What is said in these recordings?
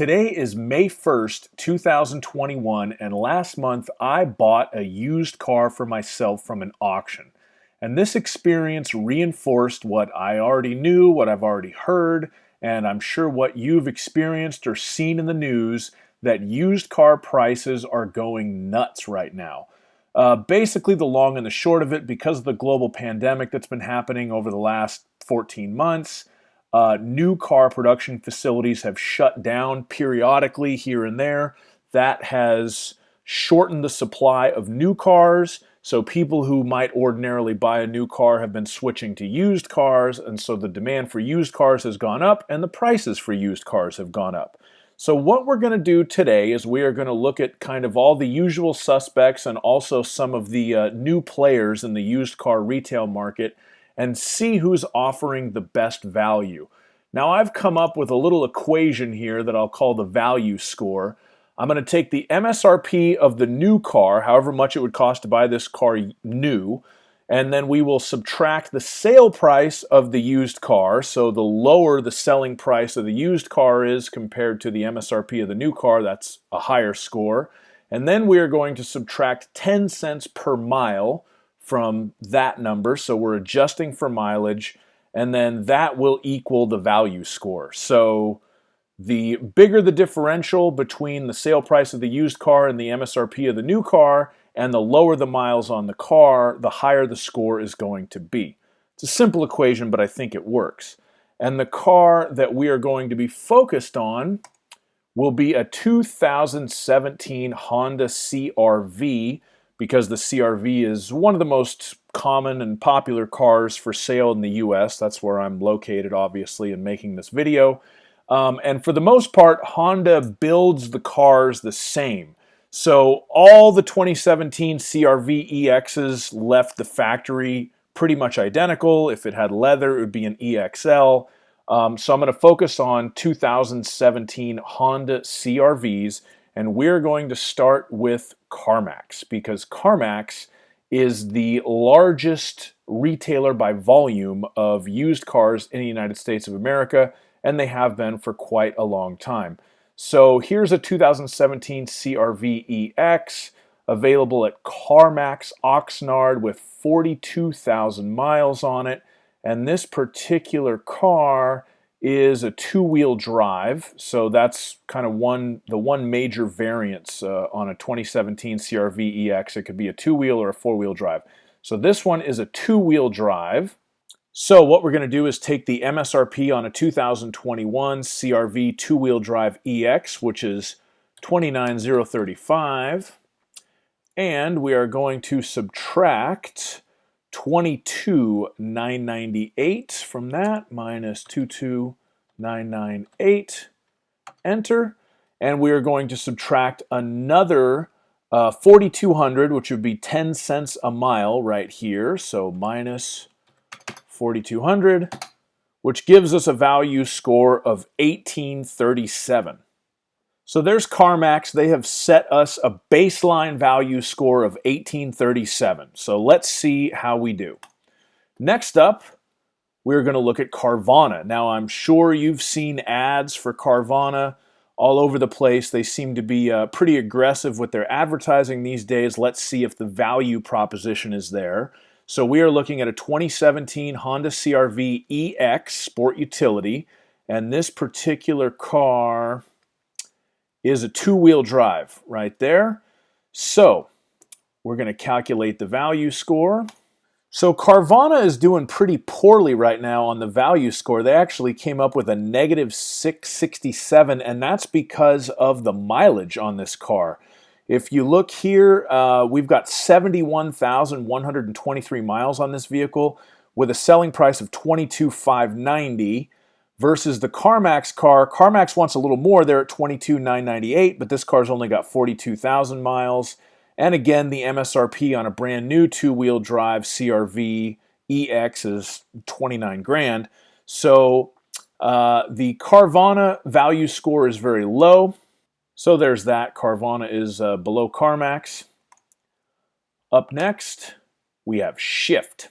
Today is May 1st, 2021, and last month I bought a used car for myself from an auction. And this experience reinforced what I already knew, what I've already heard, and I'm sure what you've experienced or seen in the news, that used car prices are going nuts right now. Basically, the long and the short of it, because of the global pandemic that's been happening over the last 14 months, new car production facilities have shut down periodically here and there. That has shortened the supply of new cars. So people who might ordinarily buy a new car have been switching to used cars. And so the demand for used cars has gone up and the prices for used cars have gone up. So what we're going to do today is we are going to look at kind of all the usual suspects and also some of the new players in the used car retail market and see who's offering the best value. Now I've come up with a little equation here that I'll call the value score. I'm going to take the MSRP of the new car, however much it would cost to buy this car new, and then we will subtract the sale price of the used car. So the lower the selling price of the used car is compared to the MSRP of the new car, that's a higher score. And then we are going to subtract 10 cents per mile from that number. So we're adjusting for mileage, and then that will equal the value score. So the bigger the differential between the sale price of the used car and the MSRP of the new car, and the lower the miles on the car, the higher the score is going to be. It's a simple equation, but I think it works. And the car that we are going to be focused on will be a 2017 Honda CR-V, because the CR-V is one of the most common and popular cars for sale in the US. That's where I'm located, obviously, in making this video. And for the most part, Honda builds the cars the same. So all the 2017 CR-V EXs left the factory pretty much identical. If it had leather, it would be an EXL. So I'm going to focus on 2017 Honda CR-Vs, and we're going to start with CarMax, because CarMax is the largest retailer by volume of used cars in the United States of America, and they have been for quite a long time. So here's a 2017 CR-V EX available at CarMax Oxnard with 42,000 miles on it. And this particular car is a two-wheel drive. So that's kind of the one major variance on a 2017 CR-V EX. It could be a two-wheel or a four-wheel drive. So this one is a two-wheel drive. So what we're going to do is take the MSRP on a 2021 CR-V two-wheel drive EX, which is $29,035, and we are going to subtract $22,998 from that, minus 22,998, enter, and we are going to subtract another $4,200, which would be 10 cents a mile right here, so minus 4,200, which gives us a value score of 1837. So there's CarMax. They have set us a baseline value score of 1837. So let's see how we do. Next up, we're going to look at Carvana. Now, I'm sure you've seen ads for Carvana all over the place. They seem to be pretty aggressive with their advertising these days. Let's see if the value proposition is there. So we are looking at a 2017 Honda CR-V EX Sport Utility, and this particular car is a two-wheel drive right there. So we're going to calculate the value score. So Carvana is doing pretty poorly right now on the value score. They actually came up with a negative 667, and that's because of the mileage on this car. If you look here, we've got 71,123 miles on this vehicle with a selling price of $22,590 versus the CarMax car. CarMax wants a little more. They're at $22,998, but this car's only got 42,000 miles. And again, the MSRP on a brand new two-wheel drive CR-V EX is 29 grand. So the Carvana value score is very low. So there's that. Carvana is below CarMax. Up next, we have Shift.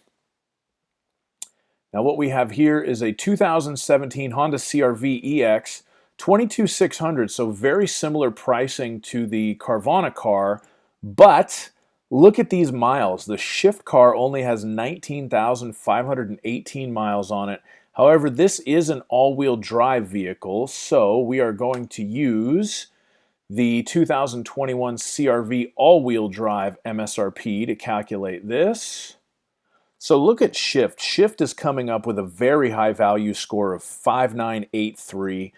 Now what we have here is a 2017 Honda CR-V EX 22,600, so very similar pricing to the Carvana car, but look at these miles. The Shift car only has 19,518 miles on it. However, this is an all-wheel drive vehicle, so we are going to use the 2021 CRV all-wheel drive MSRP to calculate this. So look at Shift. Shift is coming up with a very high value score of 5983.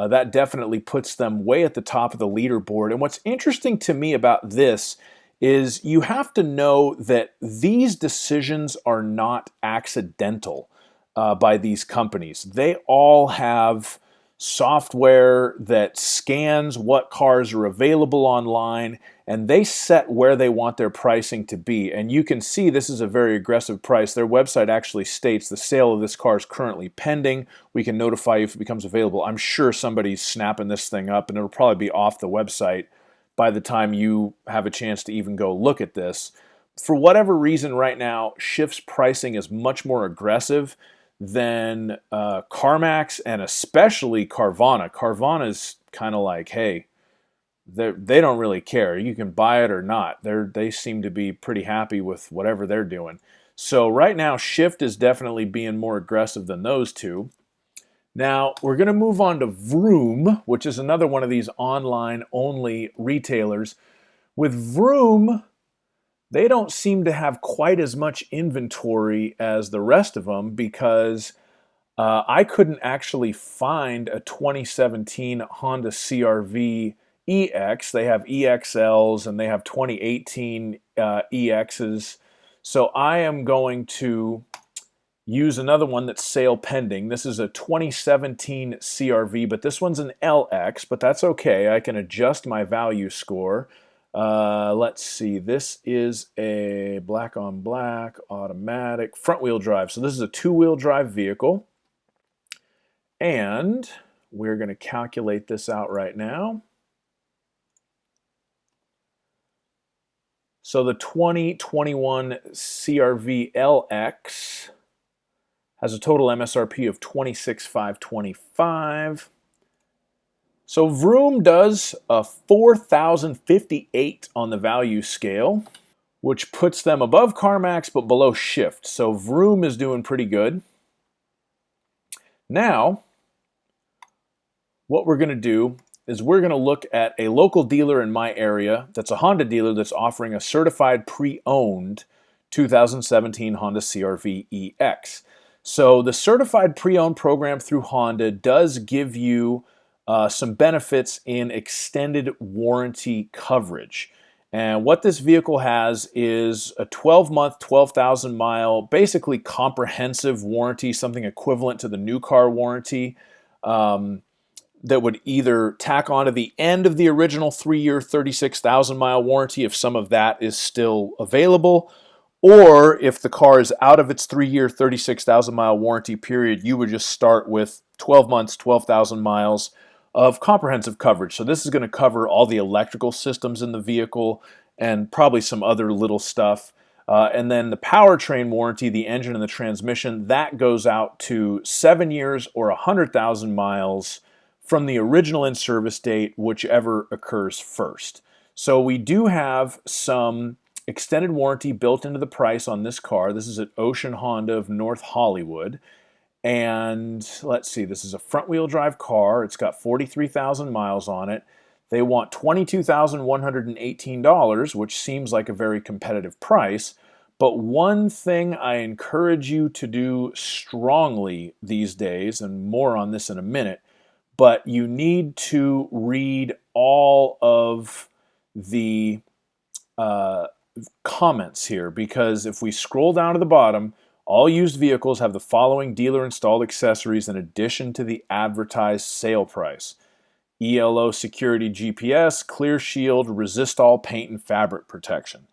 That definitely puts them way at the top of the leaderboard. And what's interesting to me about this is you have to know that these decisions are not accidental by these companies. They all have software that scans what cars are available online, and they set where they want their pricing to be. And you can see this is a very aggressive price. Their website actually states the sale of this car is currently pending. We can notify you if it becomes available. I'm sure somebody's snapping this thing up, and it'll probably be off the website by the time you have a chance to even go look at this. For whatever reason right now, Shift's pricing is much more aggressive than CarMax and especially Carvana. Carvana is kind of like, hey, they don't really care. You can buy it or not. They seem to be pretty happy with whatever they're doing. So right now, Shift is definitely being more aggressive than those two. Now, we're going to move on to Vroom, which is another one of these online-only retailers. With Vroom, they don't seem to have quite as much inventory as the rest of them because I couldn't actually find a 2017 Honda CR-V EX. They have EXLs and they have 2018 EXs. So I am going to use another one that's sale pending. This is a 2017 CR-V, but this one's an LX, but that's okay. I can adjust my value score. Let's see, this is a black on black automatic front wheel drive. So this is a two-wheel drive vehicle. And we're going to calculate this out right now. So the 2021 CR-V LX has a total MSRP of $26,525. So Vroom does a 4,058 on the value scale, which puts them above CarMax but below Shift. So Vroom is doing pretty good. Now, what we're going to do is we're going to look at a local dealer in my area that's a Honda dealer that's offering a certified pre-owned 2017 Honda CR-V EX. So the certified pre-owned program through Honda does give you some benefits in extended warranty coverage. And what this vehicle has is a 12-month, 12,000 mile, basically comprehensive warranty, something equivalent to the new car warranty, that would either tack on to the end of the original 3-year, 36,000 mile warranty if some of that is still available, or if the car is out of its 3-year, 36,000 mile warranty period, you would just start with 12 months, 12,000 miles of comprehensive coverage. So this is going to cover all the electrical systems in the vehicle and probably some other little stuff. And then the powertrain warranty, the engine and the transmission, that goes out to 7 years or 100,000 miles from the original in-service date, whichever occurs first. So we do have some extended warranty built into the price on this car. This is at Ocean Honda of North Hollywood. And let's see, this is a front-wheel drive car. It's got 43,000 miles on it. They want $22,118, which seems like a very competitive price. But one thing I encourage you to do strongly these days, and more on this in a minute, but you need to read all of the comments here, because if we scroll down to the bottom, all used vehicles have the following dealer-installed accessories in addition to the advertised sale price: ELO security GPS, clear shield, resist-all paint and fabric protection.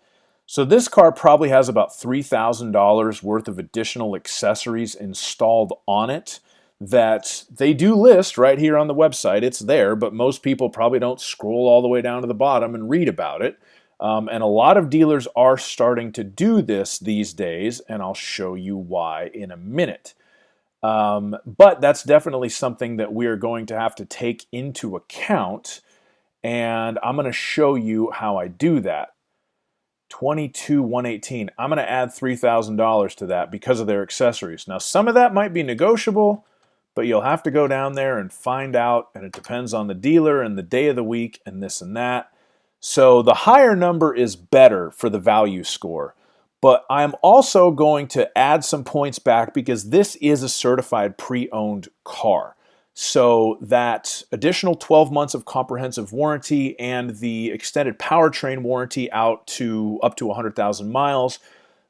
So this car probably has about $3,000 worth of additional accessories installed on it that they do list right here on the website. It's there, but most people probably don't scroll all the way down to the bottom and read about it. And a lot of dealers are starting to do this these days, and I'll show you why in a minute. But that's definitely something that we are going to have to take into account, and I'm going to show you how I do that. 22,118. I'm going to add $3,000 to that because of their accessories. Now, some of that might be negotiable, but you'll have to go down there and find out, and it depends on the dealer and the day of the week and this and that. So the higher number is better for the value score. But I'm also going to add some points back because this is a certified pre-owned car. So that additional 12 months of comprehensive warranty and the extended powertrain warranty out to up to 100,000 miles,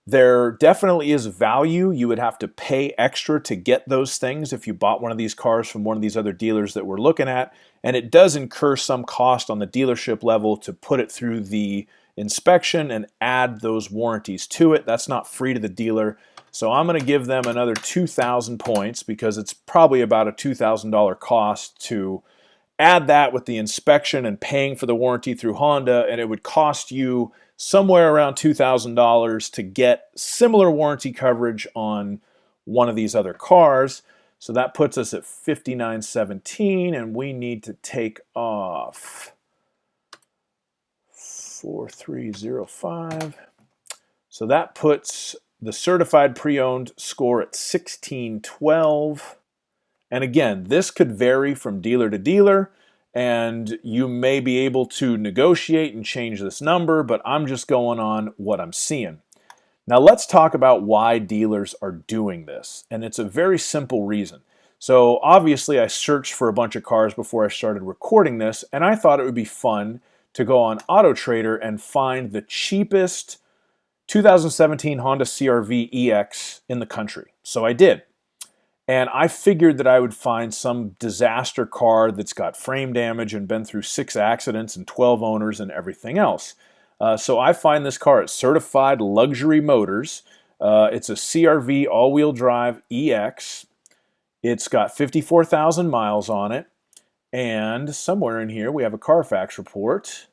there definitely is value. You would have to pay extra to get those things if you bought one of these cars from one of these other dealers that we're looking at. And it does incur some cost on the dealership level to put it through the inspection and add those warranties to it. That's not free to the dealer. So I'm going to give them another 2,000 points because it's probably about a $2,000 cost to add that with the inspection and paying for the warranty through Honda, and it would cost you somewhere around $2,000 to get similar warranty coverage on one of these other cars. So that puts us at 5917, and we need to take off 4305. So that puts the certified pre-owned score at 1612. And again, this could vary from dealer to dealer, and you may be able to negotiate and change this number, but I'm just going on what I'm seeing. Now let's talk about why dealers are doing this, and it's a very simple reason. So obviously I searched for a bunch of cars before I started recording this, and I thought it would be fun to go on AutoTrader and find the cheapest 2017 Honda CR-V EX in the country. So I did. And I figured that I would find some disaster car that's got frame damage and been through 6 accidents and 12 owners and everything else. So I find this car at Certified Luxury Motors. It's a CR-V all-wheel drive EX. It's got 54,000 miles on it. And somewhere in here we have a Carfax report.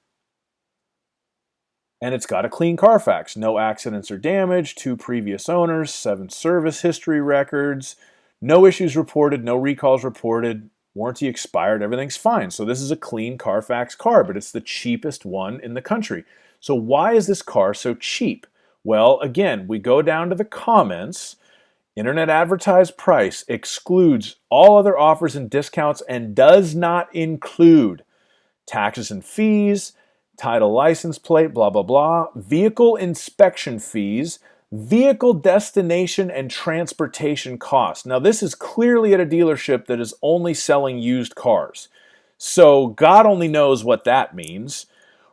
And it's got a clean Carfax. No accidents or damage, 2 previous owners, 7 service history records, no issues reported, no recalls reported, warranty expired, everything's fine. So this is a clean Carfax car, but it's the cheapest one in the country. So why is this car so cheap? Well, again, we go down to the comments. Internet advertised price excludes all other offers and discounts and does not include taxes and fees, title license plate, blah, blah, blah, vehicle inspection fees, vehicle destination and transportation costs. Now, this is clearly at a dealership that is only selling used cars. So God only knows what that means.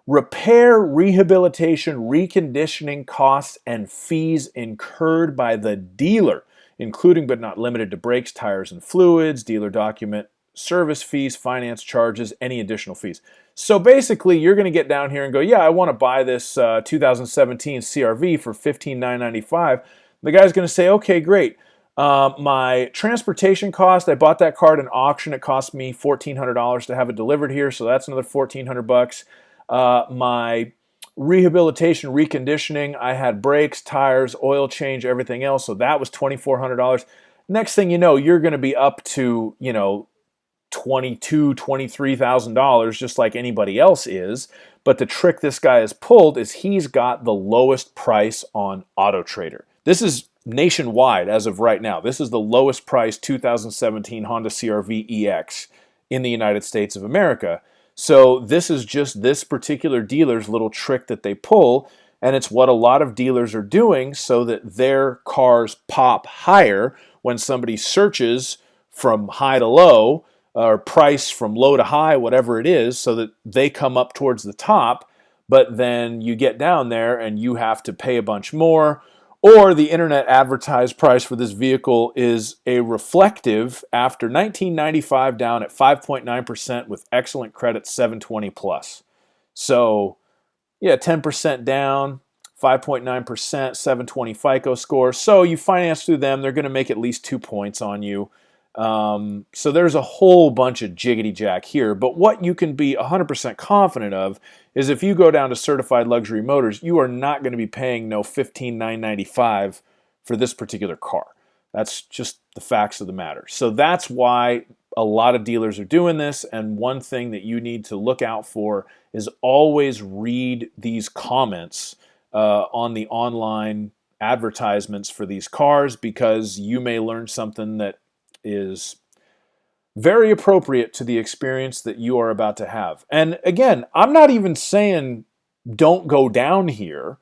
Repair, rehabilitation, reconditioning costs and fees incurred by the dealer, including but not limited to brakes, tires, and fluids, dealer document, service fees, finance charges, any additional fees. So basically, you're going to get down here and go, yeah, I want to buy this 2017 CR-V for $15,995. The guy's going to say, okay, great. My transportation cost, I bought that car at an auction. It cost me $1,400 to have it delivered here, so that's another $1,400. My rehabilitation, reconditioning, I had brakes, tires, oil change, everything else, so that was $2,400. Next thing you know, you're going to be up to, $22,000, $23,000, just like anybody else is. But the trick this guy has pulled is he's got the lowest price on AutoTrader. This is nationwide as of right now. This is the lowest price 2017 Honda CR-V EX in the United States of America. So this is just this particular dealer's little trick that they pull, and it's what a lot of dealers are doing so that their cars pop higher when somebody searches from high to low, or price from low to high, whatever it is, so that they come up towards the top, but then you get down there and you have to pay a bunch more, or the internet advertised price for this vehicle is a reflective after 1995 down at 5.9% with excellent credit 720 plus. So yeah, 10% down, 5.9%, 720 FICO score. So you finance through them, they're going to make at least 2 points on you. So there's a whole bunch of jiggity jack here, but what you can be 100% confident of is if you go down to Certified Luxury Motors, you are not going to be paying no $15,995 for this particular car. That's just the facts of the matter. So that's why a lot of dealers are doing this. And one thing that you need to look out for is always read these comments on the online advertisements for these cars, because you may learn something that is very appropriate to the experience that you are about to have. And again, I'm not even saying don't go down here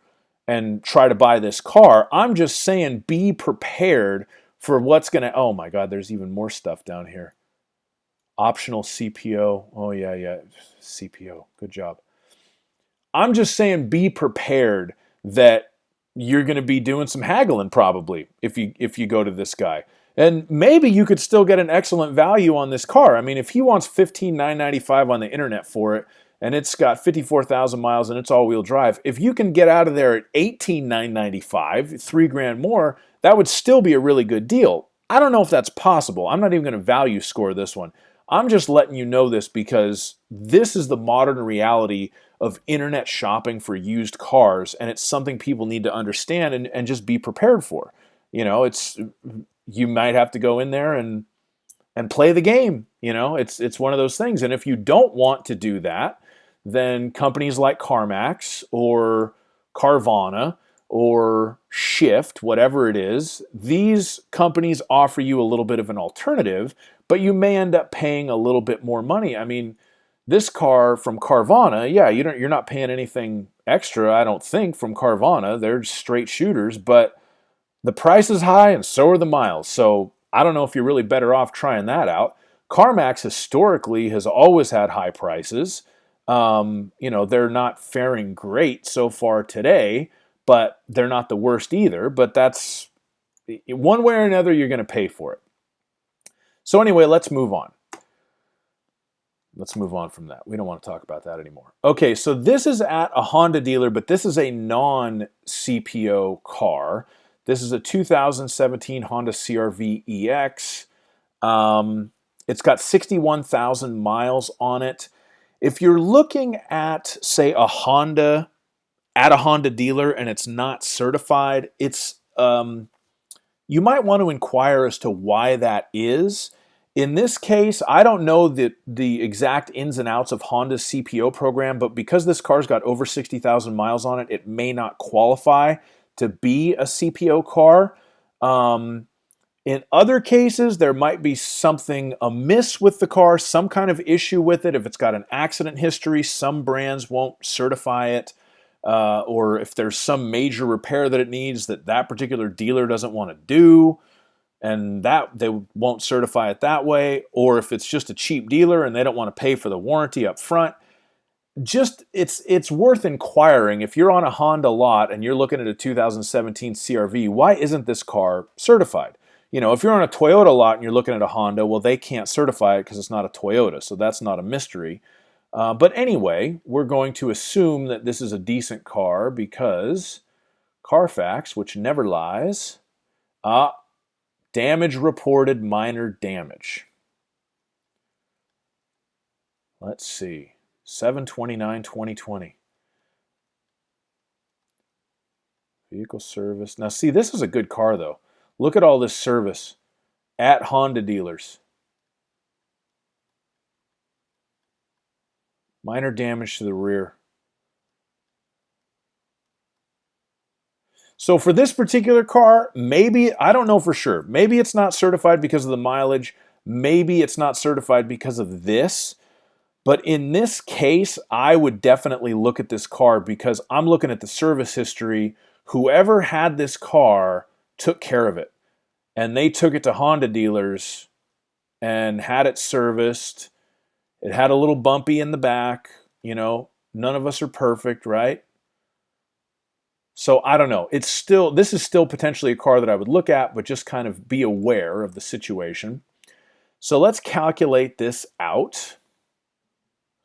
and try to buy this car. I'm just saying be prepared for what's going to, oh my God, there's even more stuff down here. Optional CPO. Oh yeah, CPO. Good job. I'm just saying be prepared that you're going to be doing some haggling probably if you go to this guy. And maybe you could still get an excellent value on this car. I mean, if he wants $15,995 on the internet for it, and it's got 54,000 miles and it's all-wheel drive, if you can get out of there at $18,995, $3,000 more, that would still be a really good deal. I don't know if that's possible. I'm not even going to value score this one. I'm just letting you know this because this is the modern reality of internet shopping for used cars, and it's something people need to understand and just be prepared for. You know, you might have to go in there and play the game. You know, it's one of those things. And if you don't want to do that, then companies like CarMax or Carvana or Shift, whatever it is, these companies offer you a little bit of an alternative, but you may end up paying a little bit more money. I mean, this car from Carvana, yeah, you're not paying anything extra, I don't think, from Carvana. They're straight shooters, but the price is high and so are the miles. So I don't know if you're really better off trying that out. CarMax historically has always had high prices. They're not faring great so far today, but they're not the worst either. But that's one way or another, you're going to pay for it. So anyway, let's move on. Let's move on from that. We don't want to talk about that anymore. Okay, so this is at a Honda dealer, but this is a non-CPO car. This is a 2017 Honda CR-V EX. It's got 61,000 miles on it. If you're looking at, say, a Honda at a Honda dealer and it's not certified, you might want to inquire as to why that is. In this case, I don't know the exact ins and outs of Honda's CPO program, but because this car's got over 60,000 miles on it, it may not qualify to be a CPO car. In other cases, there might be something amiss with the car, some kind of issue with it. If it's got an accident history, some brands won't certify it. Or if there's some major repair that it needs that particular dealer doesn't want to do, and that they won't certify it that way. Or if it's just a cheap dealer and they don't want to pay for the warranty up front. Just it's worth inquiring. If you're on a Honda lot and you're looking at a 2017 CR-V, why isn't this car certified? You know, if you're on a Toyota lot and you're looking at a Honda, well, they can't certify it because it's not a Toyota, so that's not a mystery. But anyway, we're going to assume that this is a decent car because Carfax, which never lies, damage reported, minor damage. Let's see. 7/29/2020. Vehicle service. Now see, this is a good car though. Look at all this service at Honda dealers. Minor damage to the rear. So for this particular car, maybe, I don't know for sure. Maybe it's not certified because of the mileage. Maybe it's not certified because of this. But in this case, I would definitely look at this car because I'm looking at the service history. Whoever had this car took care of it. And they took it to Honda dealers and had it serviced. It had a little bumpy in the back. You know, none of us are perfect, right? So I don't know. This is still potentially a car that I would look at, but just kind of be aware of the situation. So let's calculate this out.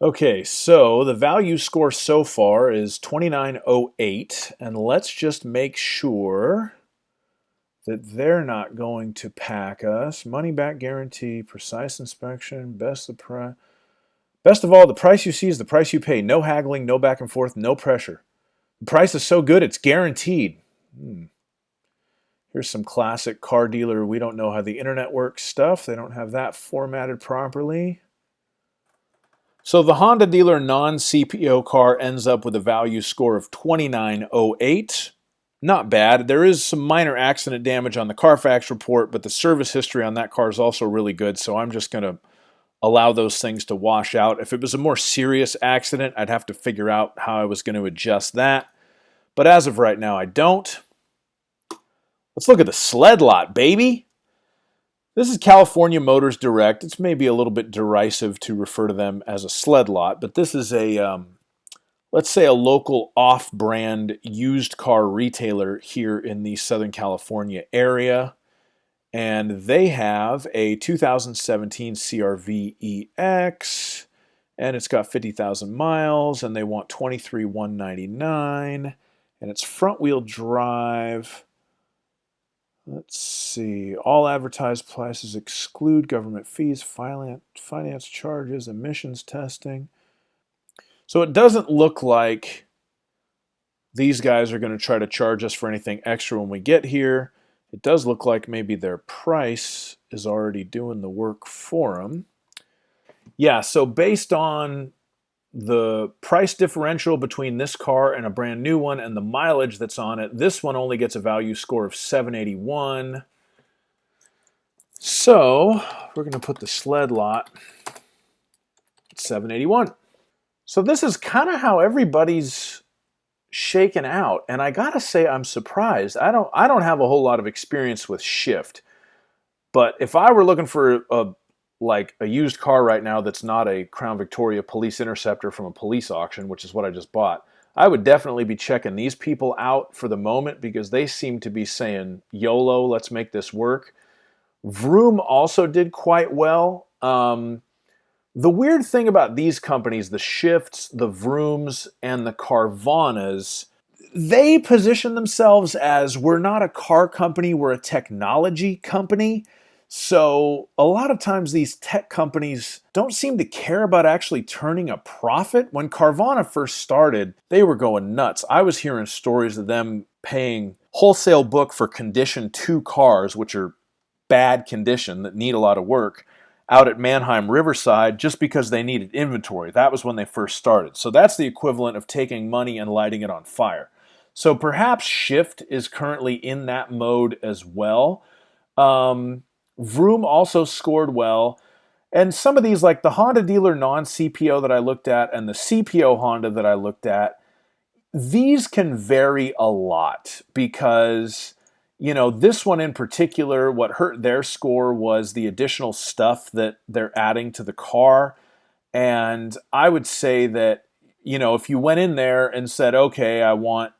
Okay, so the value score so far is 2908, and let's just make sure that they're not going to pack us. Money back guarantee, precise inspection, best of all, the price you see is the price you pay. No haggling, no back and forth, no pressure. The price is so good, it's guaranteed. Here's some classic car dealer, we don't know how the internet works stuff. They don't have that formatted properly. So the Honda dealer non-CPO car ends up with a value score of 2908. Not bad. There is some minor accident damage on the Carfax report, but the service history on that car is also really good, so I'm just going to allow those things to wash out. If it was a more serious accident, I'd have to figure out how I was going to adjust that. But as of right now, I don't. Let's look at the Sled Lot, baby. This is California Motors Direct. It's maybe a little bit derisive to refer to them as a sled lot, but this is a, let's say, a local off-brand used car retailer here in the Southern California area. And they have a 2017 CRV EX, and it's got 50,000 miles, and they want $23,199, and it's front-wheel drive. Let's see. All advertised prices exclude government fees, finance charges, emissions testing. So it doesn't look like these guys are going to try to charge us for anything extra when we get here. It does look like maybe their price is already doing the work for them. Yeah, so based on the price differential between this car and a brand new one and the mileage that's on it, this one only gets a value score of 781. So we're going to put the Sled Lot at 781. So this is kind of how everybody's shaken out, and I gotta say I'm surprised. I don't have a whole lot of experience with Shift, but if I were looking for a used car right now that's not a Crown Victoria Police Interceptor from a police auction, which is what I just bought, I would definitely be checking these people out for the moment because they seem to be saying, YOLO, let's make this work. Vroom also did quite well. The weird thing about these companies, the Shifts, the Vrooms, and the Carvanas, they position themselves as, we're not a car company, we're a technology company. So a lot of times these tech companies don't seem to care about actually turning a profit. When Carvana first started, they were going nuts. I was hearing stories of them paying wholesale book for condition 2 cars, which are bad condition, that need a lot of work, out at Manheim Riverside just because they needed inventory. That was when they first started. So that's the equivalent of taking money and lighting it on fire. So perhaps Shift is currently in that mode as well. Vroom also scored well. And some of these, like the Honda dealer non-CPO that I looked at and the CPO Honda that I looked at, these can vary a lot because, you know, this one in particular, what hurt their score was the additional stuff that they're adding to the car. And I would say that, you know, if you went in there and said, okay, I want,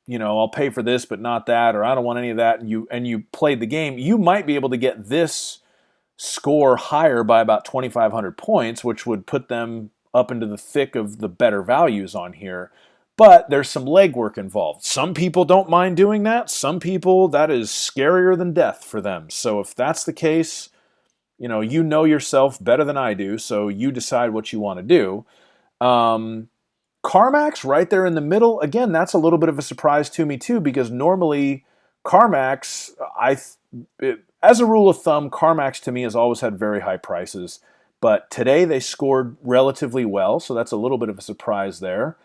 you know, I'll pay for this, but not that, or I don't want any of that, and you played the game, you might be able to get this score higher by about 2,500 points, which would put them up into the thick of the better values on here. But there's some legwork involved. Some people don't mind doing that. Some people, that is scarier than death for them. So if that's the case, you know yourself better than I do, so you decide what you want to do. CarMax right there in the middle, again, that's a little bit of a surprise to me too, because normally CarMax, as a rule of thumb, CarMax to me has always had very high prices. But today they scored relatively well, so that's a little bit of a surprise there.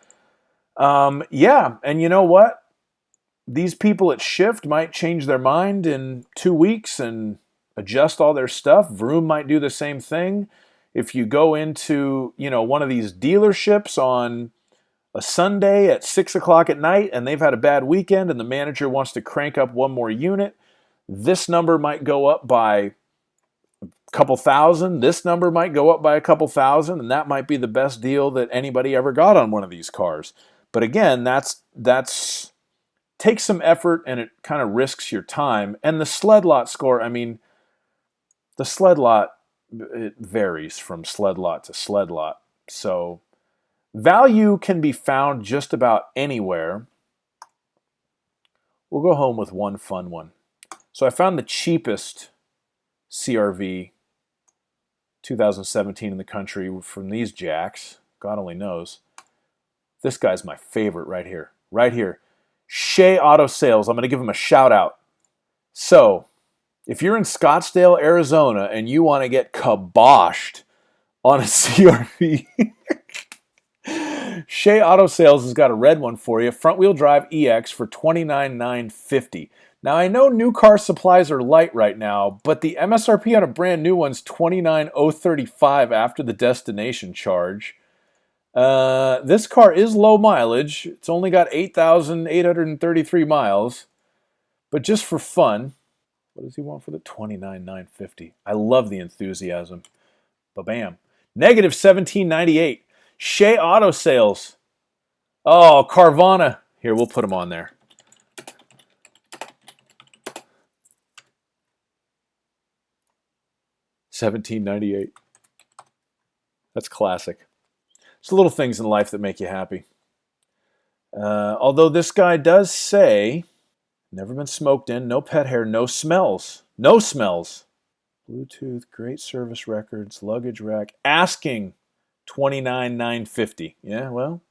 Yeah, and you know what? These people at Shift might change their mind in 2 weeks and adjust all their stuff. Vroom might do the same thing. If you go into, you know, one of these dealerships on a Sunday at 6 o'clock at night and they've had a bad weekend and the manager wants to crank up one more unit, this number might go up by a couple thousand. This number might go up by a couple thousand, and that might be the best deal that anybody ever got on one of these cars. But again, that's takes some effort and it kind of risks your time. And the Sled Lot score, I mean, the Sled Lot, it varies from Sled Lot to Sled Lot. So value can be found just about anywhere. We'll go home with one fun one. So I found the cheapest CRV 2017 in the country from these jacks. God only knows. This guy's my favorite right here. Right here. Shea Auto Sales. I'm going to give him a shout out. So, if you're in Scottsdale, Arizona, and you want to get kiboshed on a CRV, Shea Auto Sales has got a red one for you. Front wheel drive EX for $29,950. Now, I know new car supplies are light right now, but the MSRP on a brand new one's $29,035 after the destination charge. This car is low mileage. It's only got 8,833 miles. But just for fun, what does he want for the $29,950? I love the enthusiasm. Ba-bam. Negative $17.98. Shea Auto Sales. Oh, Carvana. Here, we'll put them on there. $17.98. That's classic. It's the little things in life that make you happy. Although this guy does say, never been smoked in, no pet hair, no smells. No smells. Bluetooth, great service records, luggage rack. Asking $29,950. Yeah, well,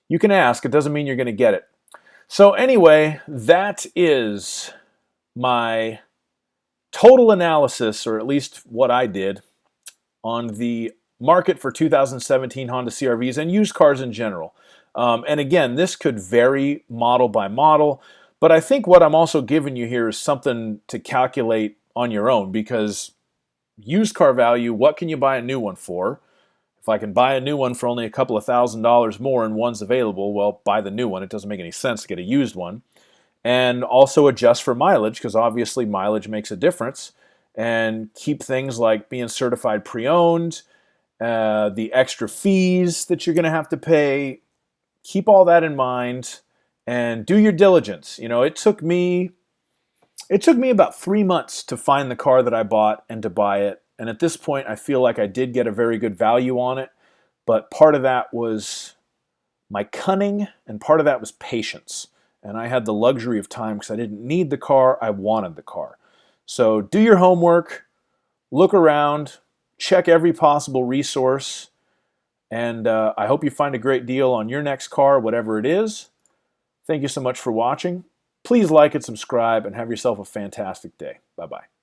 you can ask. It doesn't mean you're going to get it. So anyway, that is my total analysis, or at least what I did, on the market for 2017 Honda CR-Vs and used cars in general. And again, this could vary model by model, but I think what I'm also giving you here is something to calculate on your own, because used car value, what can you buy a new one for? If I can buy a new one for only a couple of $1,000s more and one's available, well, buy the new one. It doesn't make any sense to get a used one. And also adjust for mileage, because obviously mileage makes a difference. And keep things like being certified pre-owned, the extra fees that you're going to have to pay. Keep all that in mind and do your diligence. You know, it took me about 3 months to find the car that I bought and to buy it. And at this point, I feel like I did get a very good value on it. But part of that was my cunning, and part of that was patience. And I had the luxury of time because I didn't need the car, I wanted the car. So do your homework, look around, check every possible resource, and I hope you find a great deal on your next car, whatever it is. Thank you so much for watching. Please like and subscribe, and have yourself a fantastic day. Bye-bye.